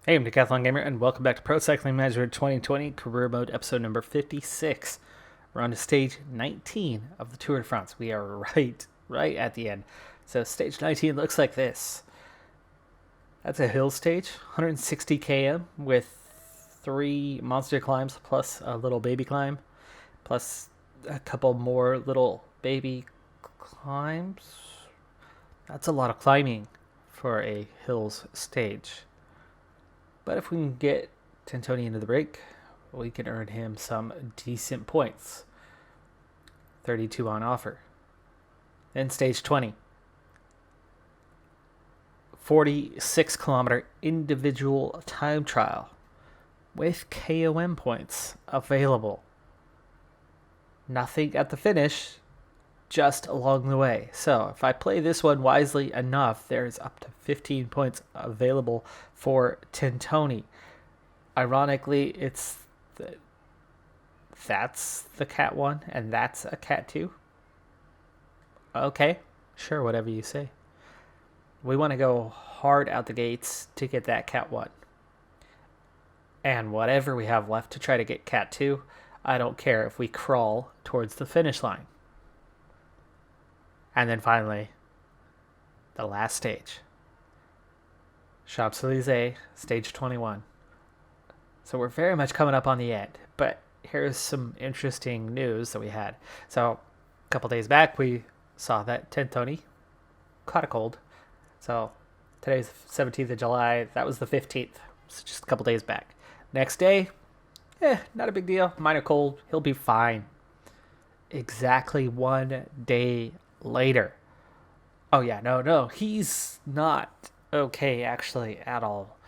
Hey, I'm Decathlon Gamer, and welcome back to Pro Cycling Manager 2020 Career Mode episode number 56. We're on to stage 19 of the Tour de France. We are right at the end. So stage 19 looks like this. That's a hill stage, 160 km with 3 monster climbs plus a little baby climb, plus a couple more little baby climbs. That's a lot of climbing for a hills stage. But if we can get Tintoni into the break, we can earn him some decent points. 32 on offer. Then stage 20. 46 kilometer individual time trial with KOM points available. Nothing at the finish, just along the way. So if I play this one wisely enough, there's up to 15 points available for Tintoni. Ironically, that's the Cat 1 and that's a Cat 2. Okay, sure, whatever you say. We want to go hard out the gates to get that Cat 1. And whatever we have left to try to get Cat 2, I don't care if we crawl towards the finish line. And then finally, the last stage. Champs-Élysées, stage 21. So we're very much coming up on the end. But here's some interesting news that we had. So a couple days back, we saw that Tintoni caught a cold. So today's 17th of July. That was the 15th. So just a couple days back. Next day, not a big deal. Minor cold. He'll be fine. Exactly 1 day later. Oh yeah, no, he's not okay actually at all.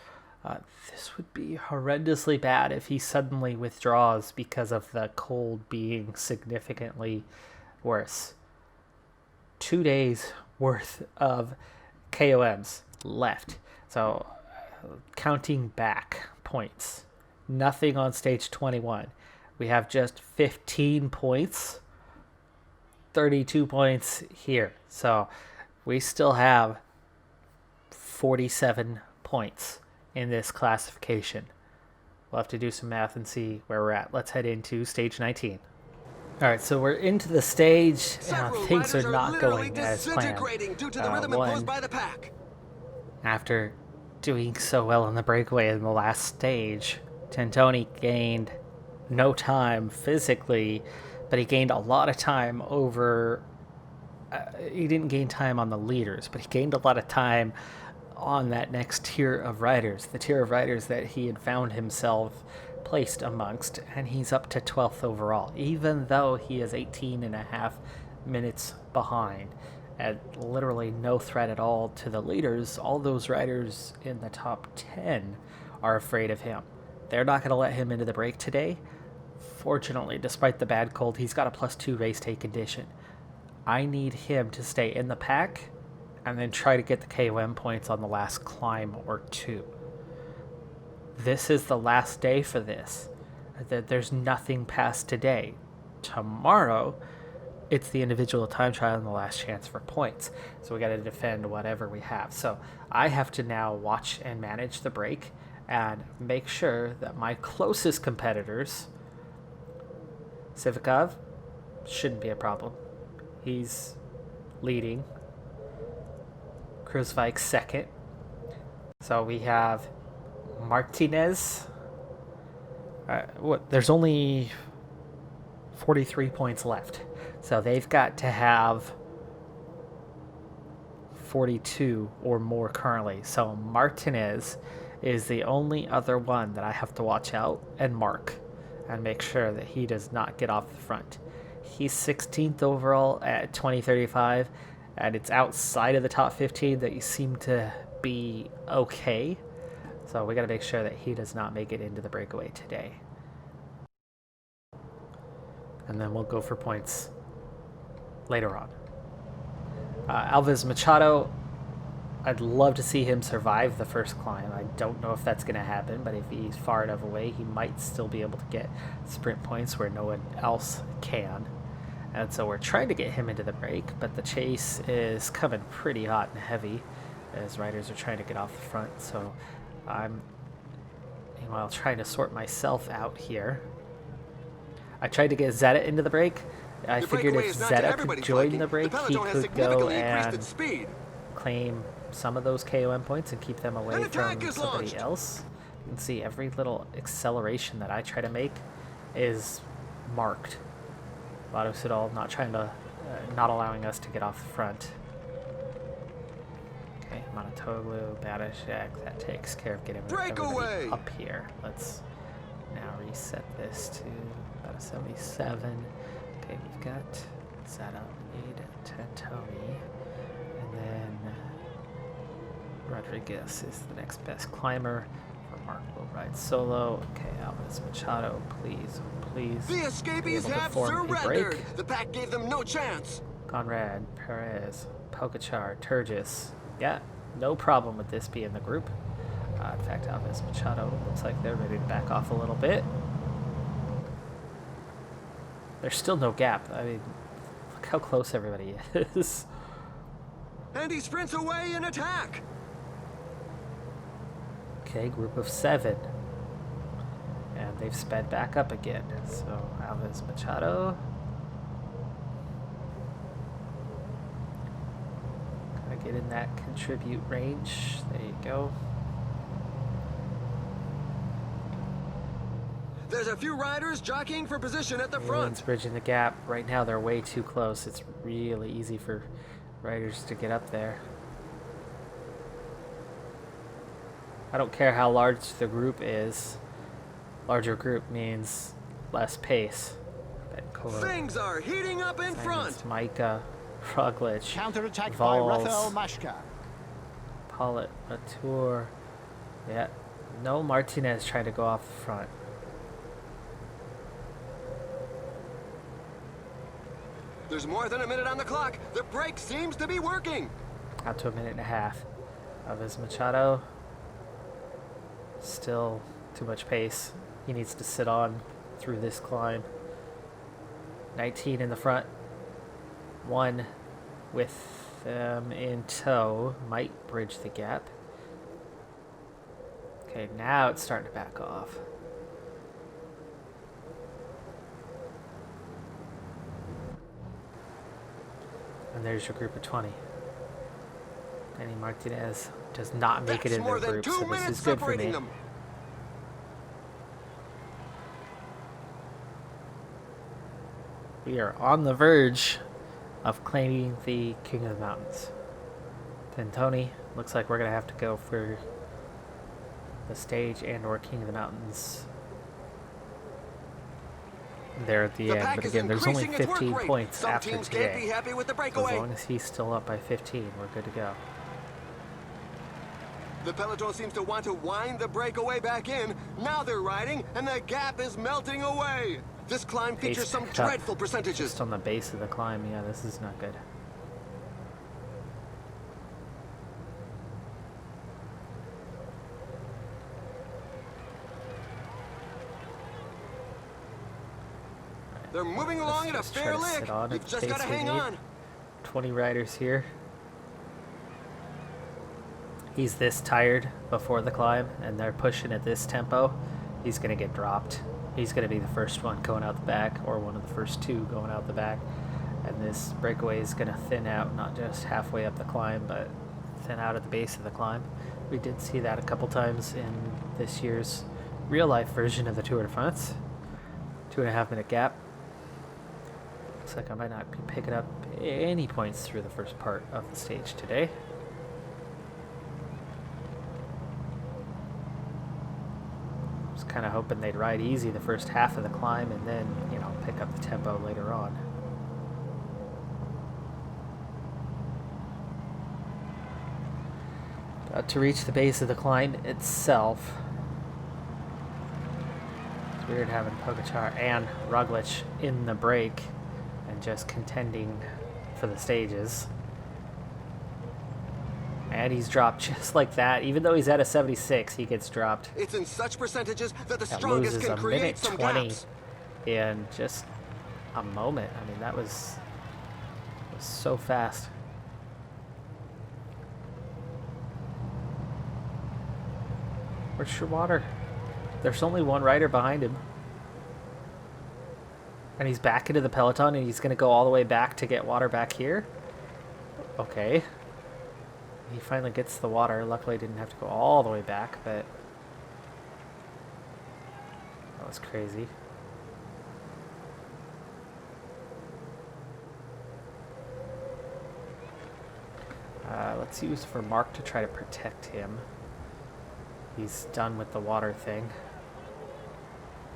This would be horrendously bad if he suddenly withdraws because of the cold being significantly worse. 2 days worth of KOMs left. So counting back points. Nothing on stage 21. We have just 15 points. 32 points here. So we still have 47 points in this classification. We'll have to do some math and see where we're at. Let's head into stage 19. All right, so we're into the stage. Things are not going as planned. Due to the rhythm imposed by the pack. After doing so well in the breakaway in the last stage, Tintoni gained no time physically, but he gained a lot of time over. He didn't gain time on the leaders, but he gained a lot of time on that next tier of riders, the tier of riders that he had found himself placed amongst, and he's up to 12th overall, even though he is 18 and a half minutes behind. And literally no threat at all to the leaders. All those riders in the top 10 are afraid of him. They're not going to let him into the break today. Fortunately, despite the bad cold, he's got a +2 race day condition. I need him to stay in the pack and then try to get the KOM points on the last climb or two. This is the last day for this. There's nothing past today. Tomorrow, it's the individual time trial and the last chance for points. So we got to defend whatever we have. So I have to now watch and manage the break and make sure that my closest competitors, Sivikov, shouldn't be a problem. He's leading. Kruiswijk second. So we have Martinez. There's only 43 points left. So they've got to have 42 or more currently. So Martinez is the only other one that I have to watch out and mark and make sure that he does not get off the front. He's 16th overall at 2035, and it's outside of the top 15 that you seem to be okay. So we got to make sure that he does not make it into the breakaway today. And then we'll go for points later on. Alves Machado, I'd love to see him survive the first climb. I don't know if that's going to happen, but if he's far enough away, he might still be able to get sprint points where no one else can. And so we're trying to get him into the break, but the chase is coming pretty hot and heavy as riders are trying to get off the front. So I'm Meanwhile, trying to sort myself out here. I tried to get Zeta into the break. I figured if Zeta could join the break, he could go and claim some of those KOM points and keep them away from somebody else. You can see every little acceleration that I try to make is marked. Lotto Sidol not trying to, not allowing us to get off the front. Okay, Monotoglu, Badashek, that takes care of getting everybody up here. Let's now reset this to about a 77. Okay, we've got Zeta, we need Tantoni, and then Rodriguez is the next best climber. Mark will ride solo. Okay, Alvarez Machado, please. The escapees have surrendered. The pack gave them no chance. Conrad, Perez, Pokachar, Turgis. Yeah, no problem with this being the group. In fact, Alvarez Machado looks like they're ready to back off a little bit. There's still no gap. I mean, look how close everybody is. And he sprints away in attack. Okay, group of 7. And they've sped back up again. So, Alves Machado. Gotta get in that contribute range. There you go. There's a few riders jockeying for position at the front. Everyone's bridging the gap. Right now, they're way too close. It's really easy for riders to get up there. I don't care how large the group is. Larger group means less pace. Things are heating up in front. Micah, Roglic, counterattack by Vols, Rafael Mashka. Pollitt, Latour. Yeah, no Martinez trying to go off the front. There's more than a minute on the clock. The brake seems to be working. Out to a minute and a half. Alves Machado. Still too much pace. He needs to sit on through this climb. 19 in the front. 1 with them in tow. Might bridge the gap. Okay, now it's starting to back off. And there's your group of 20. Danny Martinez does not make it in their group, so this is good for me. We are on the verge of claiming the King of the Mountains. Tantoni, looks like we're going to have to go for the stage and or King of the Mountains there at the end. But again, there's only 15 points after today. As long as he's still up by 15, we're good to go. The Peloton seems to want to wind the breakaway back in. Now they're riding, and the gap is melting away. This climb features some dreadful percentages. Just on the base of the climb, yeah, this is not good. They're moving along at a fair lick. You've just got to hang on. 20 riders here. He's this tired before the climb, and they're pushing at this tempo. He's going to get dropped. He's going to be the first one going out the back, or one of the first 2 going out the back. And this breakaway is going to thin out, not just halfway up the climb, but thin out at the base of the climb. We did see that a couple times in this year's real-life version of the Tour de France. 2.5 minute gap. Looks like I might not be picking up any points through the first part of the stage today. Kind of hoping they'd ride easy the first half of the climb and then, you know, pick up the tempo later on. About to reach the base of the climb itself. It's weird having Pokachar and Roglic in the break and just contending for the stages. And he's dropped just like that. Even though he's at a 76, he gets dropped. It's in such percentages that the strongest can create some gaps. In just a moment. I mean, that was so fast. Where's your water? There's only one rider behind him. And he's back into the Peloton, and he's going to go all the way back to get water back here. Okay. He finally gets the water. Luckily, didn't have to go all the way back, but that was crazy. Let's use for Mark to try to protect him. He's done with the water thing.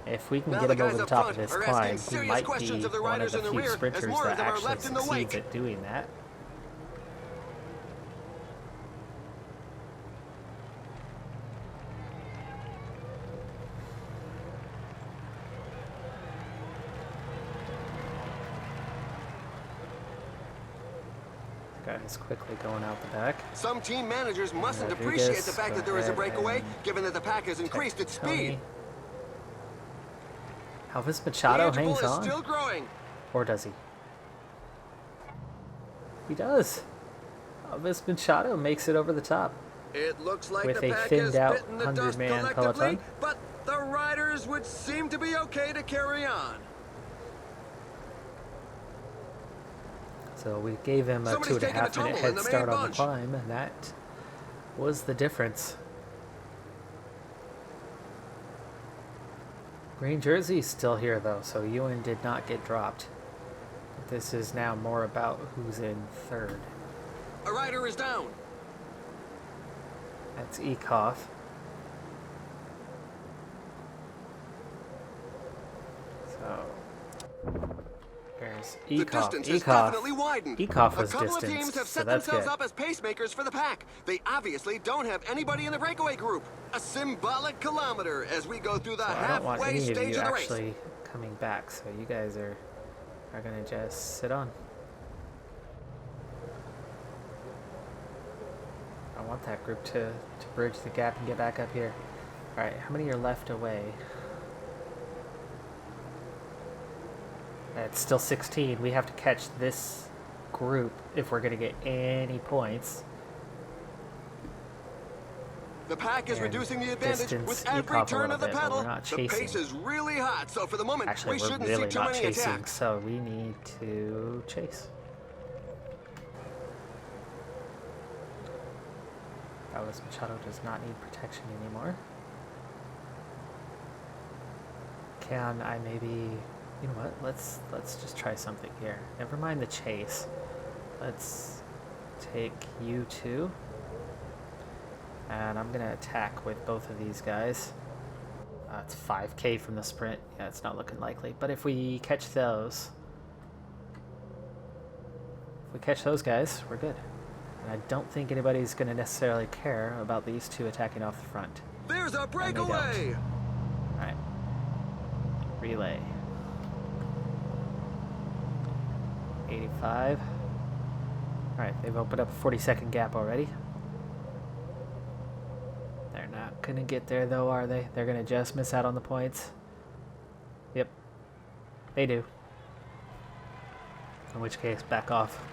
If we can get him over the top of this climb, he might be one of the few sprinters that actually succeeds at doing that. Guys quickly going out the back. Some team managers mustn't appreciate the fact that there is a breakaway, given that the pack has increased its speed. Alves Machado hangs on. Still growing. Or does he? He does. Alves Machado makes it over the top. It looks like with the a pack thinned has out bitten the dust 100-man collectively, Peloton. but the riders would seem to be okay to carry on. So we gave him a 2.5 minute head start on the climb, and that was the difference. Green jersey's still here though, so Ewan did not get dropped. But this is now more about who's in third. A rider is down. That's Ekoff. So there's The Ekoff. distance has definitely widened. Ekoff was a couple of teams distanced, have so set that's themselves good. up as pacemakers for the pack. They obviously don't have anybody in the breakaway group. A symbolic kilometer as we go through the So I don't want halfway any of stage you of the race. actually coming back, so you guys are gonna just sit on. I want that group to bridge the gap and get back up here. Alright, how many are left away? It's still 16. We have to catch this group if we're gonna get any points. The pack is And reducing the advantage distance with every Ekoff a turn little of the bit, but pedal. we're not The chasing. pace is really hot, so for the moment, Actually, we we're shouldn't really see too not many chasing, attacks. so we need to chase. Alves Machado does not need protection anymore. Can I maybe, you know what? Let's just try something here. Never mind the chase. Let's take you two, and I'm gonna attack with both of these guys. It's 5K from the sprint. Yeah, it's not looking likely. But if we catch those, guys, we're good. And I don't think anybody's going to necessarily care about these two attacking off the front. There's a breakaway! Alright. Relay. 85. Alright, they've opened up a 40-second gap already. They're not going to get there, though, are they? They're going to just miss out on the points. Yep. They do. In which case, back off.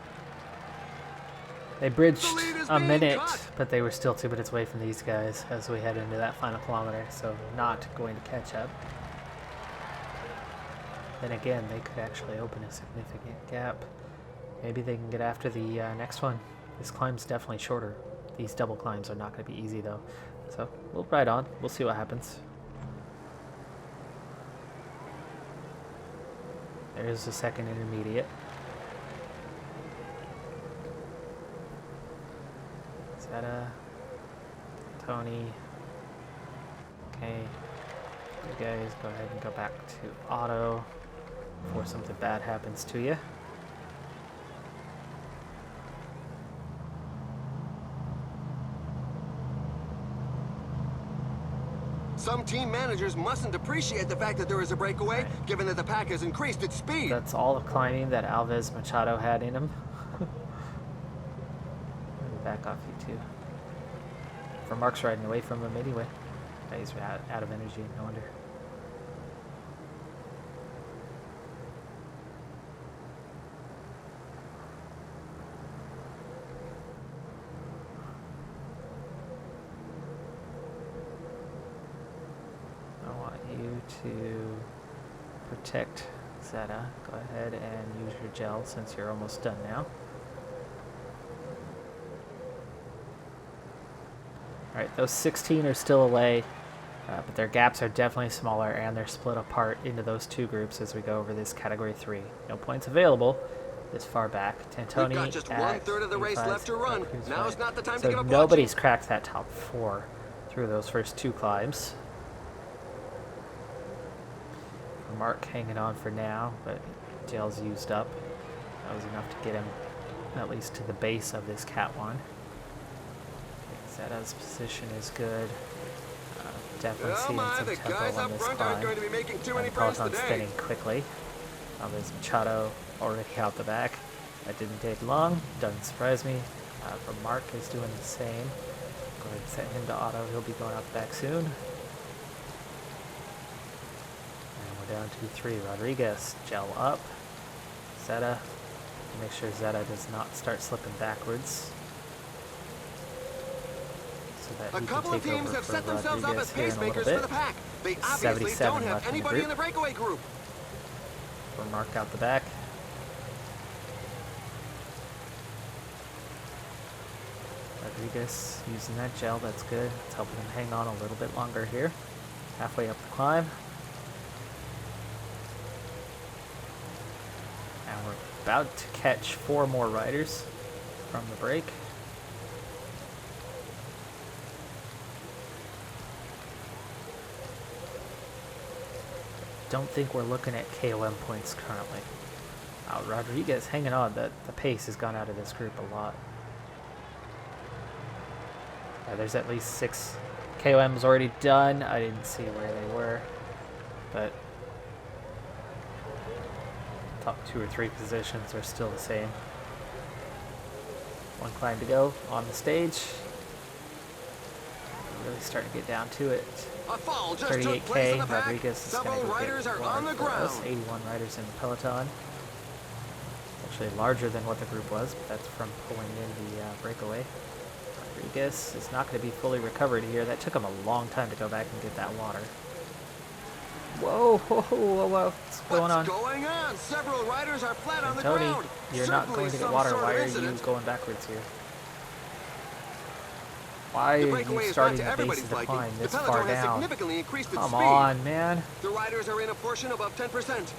They bridged a minute, but they were still 2 minutes away from these guys as we head into that final kilometer, so not going to catch up. Then again, they could actually open a significant gap. Maybe they can get after the next one. This climb's definitely shorter. These double climbs are not going to be easy, though. So we'll ride on. We'll see what happens. There's the second intermediate. Tony. Okay, you guys go ahead and go back to auto before something bad happens to you. Some team managers mustn't appreciate the fact that there is a breakaway, given that the pack has increased its speed. That's all the climbing that Alves Machado had in him. Back off you two. For Mark's riding away from him anyway. Yeah, he's out of energy, no wonder. to protect Zeta. Go ahead and use your gel since you're almost done now. Alright, those 16 are still away, but their gaps are definitely smaller, and they're split apart into those two groups as we go over this Category 3. No points available this far back. Tantoni We've got just 1/3 of the race left to run. Now's not the time to give up. Nobody's cracked that top 4 through those first 2 climbs. Mark hanging on for now, but gel's used up. That was enough to get him at least to the base of this Cat 1. Zeta's position is good. Definitely seeing some tempo on this climb. And Peloton's spinning quickly. There's Machado already out the back. That didn't take long. Doesn't surprise me. But Mark is doing the same. Go ahead and set him to auto. He'll be going out the back soon. And we're down to 3. Rodriguez, gel up. Zeta. Make sure Zeta does not start slipping backwards. So that a couple of teams have set themselves up as pacemakers for the pack. They obviously don't have anybody in the breakaway group. We're Mark out the back. Rodriguez using that gel, that's good. It's helping him hang on a little bit longer here. Halfway up the climb. And we're about to catch 4 more riders from the break. Don't think we're looking at KOM points currently. Rodriguez hanging on. The pace has gone out of this group a lot. There's at least 6 KOMs already done. I didn't see where they were, but top 2 or 3 positions are still the same. 1 climb to go on the stage. We're really starting to get down to it. A fall just took place in the 38K, pack. Rodriguez is Several going to riders are on the ground. 81 riders in the Peloton. Actually larger than what the group was, but that's from pulling in the breakaway. Rodriguez is not going to be fully recovered here. That took him a long time to go back and get that water. Whoa, whoa, whoa, whoa. What's going on? What's going on? Several riders are flat on the Tony, ground. you're not going to get water. Why are you going backwards here? Why are you starting the base of the climb this far down? Come on, man. The riders are in a portion above 10%.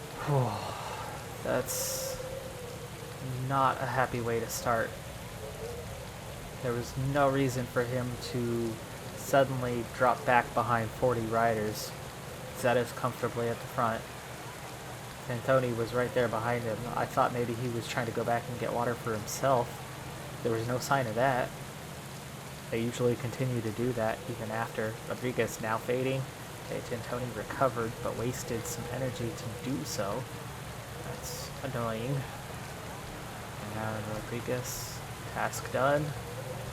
That's not a happy way to start. There was no reason for him to suddenly drop back behind 40 riders. Zeta's comfortably at the front. Tantoni was right there behind him. I thought maybe he was trying to go back and get water for himself. There was no sign of that. They usually continue to do that even after. Rodriguez now fading. Okay, Tantoni recovered but wasted some energy to do so. That's annoying. And now Rodriguez, task done.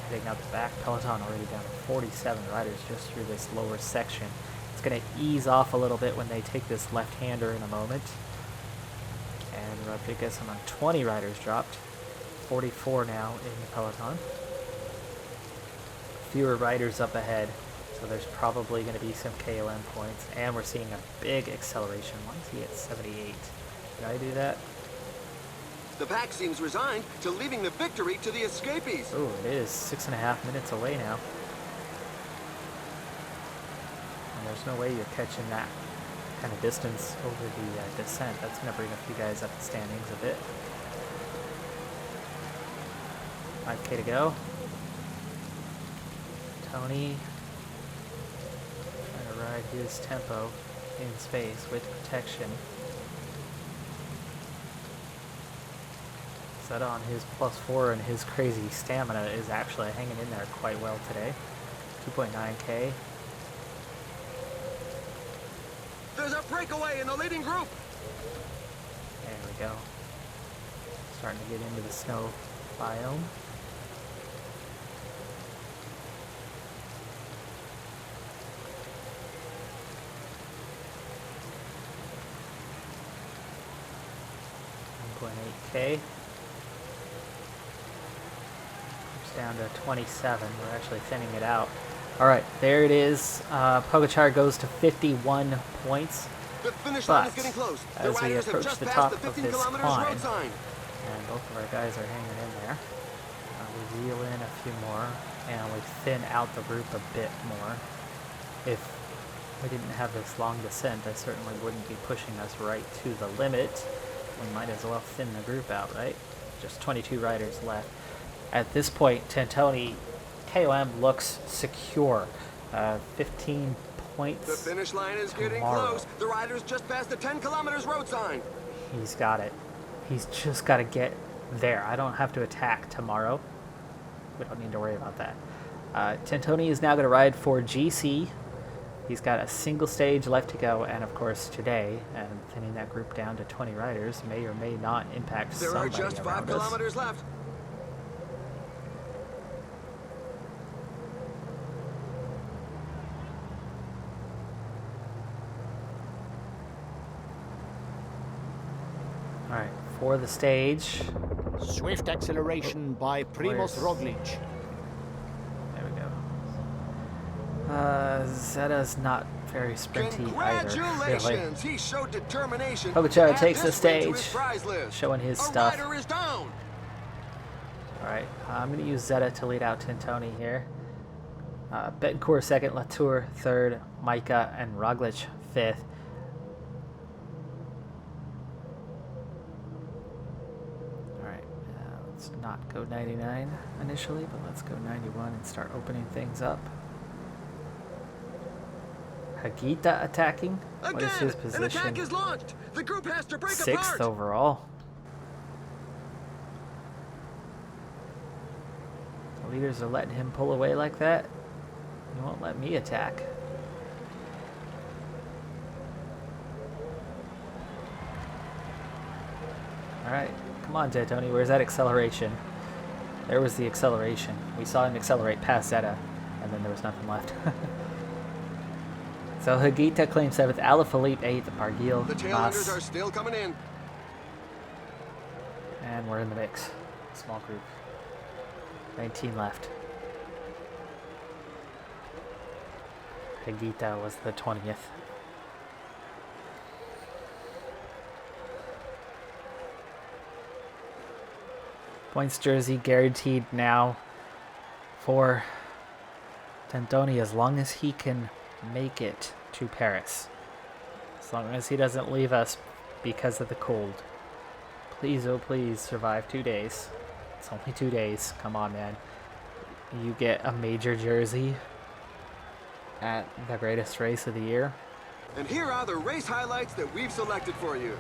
Heading out the back. Peloton already down to 47 riders just through this lower section. It's going to ease off a little bit when they take this left-hander in a moment. And Rodriguez among 20 riders dropped. 44 now in the Peloton. Fewer riders up ahead, so there's probably going to be some KOM points, and we're seeing a big acceleration. Why is he at 78? Did I do that? The pack seems resigned to leaving the victory to the escapees. Oh, it is 6.5 minutes away now. And there's no way you're catching that kind of distance over the descent. That's going to bring a few guys up the standings a bit. 5K to go. Tony trying to ride his tempo in space with protection. Zeta on his +4 and his crazy stamina is actually hanging in there quite well today. 2.9K. There's a breakaway in the leading group. There we go. Starting to get into the snow biome. .8K. It's down to 27. We're actually thinning it out. All right, there it is. Pogacar goes to 51 points. The finish line is But getting close. The as we riders have approach just the passed top the of 15 this kilometers climb, road sign. and both of our guys are hanging in there, we reel in a few more, and we thin out the group a bit more. If we didn't have this long descent, I certainly wouldn't be pushing us right to the limit. We might as well thin the group out, right? Just 22 riders left. At this point, Tantoni KOM looks secure. 15 points. The finish line is getting close. The riders just passed the 10 kilometers road sign. He's got it. He's just got to get there. I don't have to attack tomorrow. We don't need to worry about that. Tantoni is now going to ride for GC. He's got a single stage left to go, and of course today, and thinning that group down to 20 riders may or may not impact somebody around us. There are just 5 kilometers left. All right, for the stage. Swift acceleration by Primoz Roglic. There we go. Zeta's not very sprinty either. Really. He showed determination. Pogacar takes the stage, showing his stuff. Rider is down. All right, I'm going to use Zeta to lead out Tantoni here. Betancourt second, Latour third, Micah and Roglic fifth. Let's not go 99 initially, but let's go 91 and start opening things up. Hagita attacking. What is his position? An attack is launched. The group has to break apart. 6th overall. The leaders are letting him pull away like that. He won't let me attack. All right. Come on, Tantoni, where's that acceleration? There was the acceleration. We saw him accelerate past Zeta, and then there was nothing left. So Hagita claims 7th, Alaphilippe 8th, Barguil, The tailenders are still coming in. And we're in the mix. Small group. 19 left. Hagita was the 20th. Points jersey guaranteed now for Tantoni as long as he can make it to Paris. As long as he doesn't leave us because of the cold. Please, oh please, survive 2 days. It's only 2 days. Come on, man. You get a major jersey at the greatest race of the year. And here are the race highlights that we've selected for you.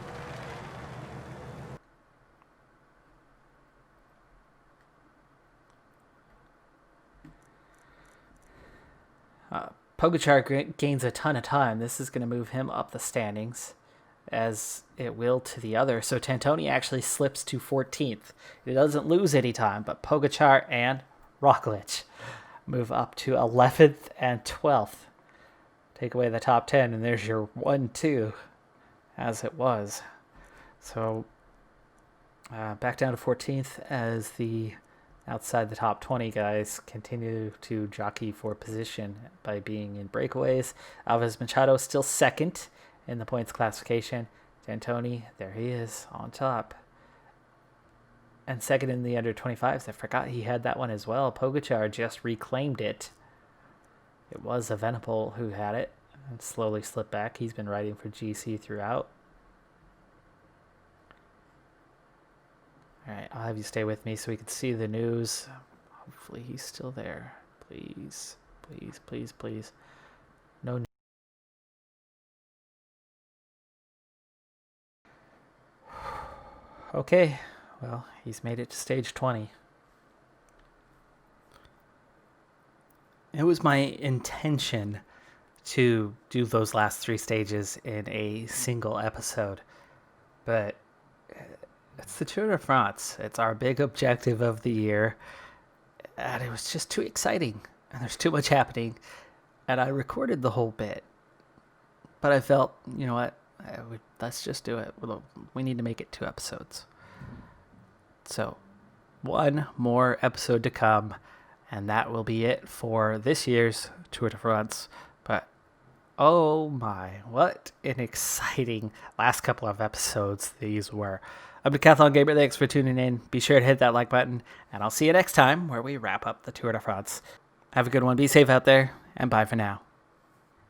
Pogacar gains a ton of time. This is going to move him up the standings, as it will to the other. So Tantoni actually slips to 14th. It doesn't lose any time, but Pogacar and Roglic move up to 11th and 12th. Take away the top 10, and there's your 1-2, as it was. So back down to 14th as the outside the top 20 guys continue to jockey for position by being in breakaways. Alves Machado still second in the points classification. Tantoni, there he is on top. And second in the under 25s. I forgot he had that one as well. Pogacar just reclaimed it. It was Evenepoel who had it and slowly slipped back. He's been riding for GC throughout. All right, I'll have you stay with me so we can see the news. Hopefully he's still there. Please, please, please, please. No. Okay, well, he's made it to stage 20. It was my intention to do those last 3 stages in a single episode, but it's the Tour de France. It's our big objective of the year, and it was just too exciting, and there's too much happening, and I recorded the whole bit, but I felt, you know what, let's just do it. We need to make it 2 episodes. So, 1 more episode to come, and that will be it for this year's Tour de France. But Oh my, what an exciting last couple of episodes these were. I'm Decathlon Gamer, thanks for tuning in. Be sure to hit that like button, and I'll see you next time where we wrap up the Tour de France. Have a good one, be safe out there, and bye for now.